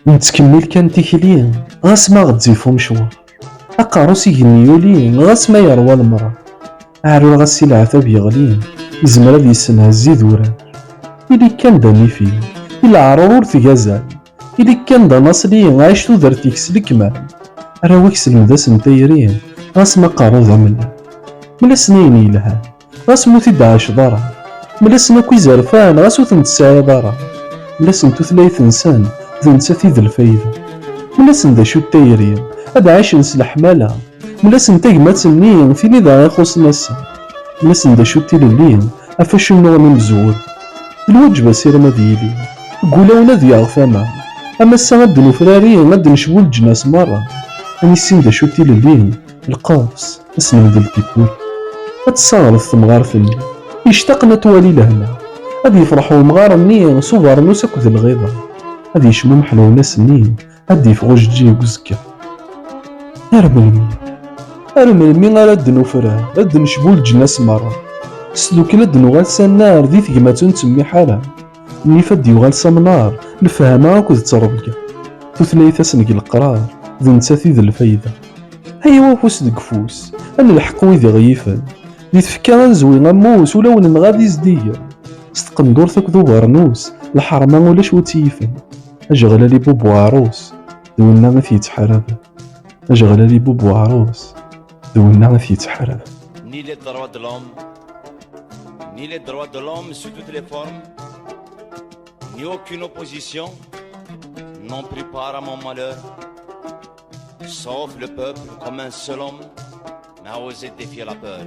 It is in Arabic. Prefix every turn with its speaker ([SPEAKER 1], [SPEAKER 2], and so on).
[SPEAKER 1] نتكمل كان تيكلي غاس ما غتزيفو مشوار، أقاروس يجني يولين غاس ما يروى المرا، عرو غاس العتاب يغلين يزمر هاد يسنهز وراه. إلي كان داني فيه إلا عرور تغازال، إلي كان دا ناصلي عايش تودرتيك سلكمال، راويك سلمداس نتايرين غاس ما قارو ذا ملا سنين يلهان غاس موتي دعاش دارا، ملا سناكوي زرفان غاس وثنت ساعة دارا، ملا سنتو ثلاث انسان ذنسا ذي الفايدة، ملا سن دا شو التايرين هاد عايش نسلح مالا، ملا سن تاقمات سنين فيني دا يخص ناسا، ملا سن دا شو التيلين افاشو نغني مزور، الوجبة سير ما ديالي قولا ونادي يغفاما، اما السنة دنو فرارين غاد نشبو الجناس مرة، اني السين دا شو التيلين القاص اسنو ذا التيبول، هاد الصغر الثمغار فني يشتاقنا توالي لهنا، هاد يفرحو مغار مني صوفار نوس اكد الغيضة، هاد يشمو محلو ناس نين هاد يفغو جدجي وزكا. ارملمي غالا دنو فران هاد نشبو الجناس مرة، سلوك لا دنو غال سنار دي ثقماتون تسمي حالة، ني فاد يوغال سمنار الفهمة اكد تربية، تثليث سنق القرار ذو نتاثي ذا الفايدة. هيا فوس دق فوس انا الحق ويدي غيفا دي تفكا نزوي غموس ولا ون غادي زدية، ستقندور ذو برنوس الحرمة ولا شو تيفا، أجغل لي بوبو عروس ذو النغث يتحرب، أجغل لي بوبو عروس ذو النغث يتحرب.
[SPEAKER 2] Ni les droits de l'homme, ni les droits de l'homme sous toutes les formes, ni aucune opposition n'ont pris part à mon malheur, sauf le peuple comme un seul homme n'a osé défier la peur.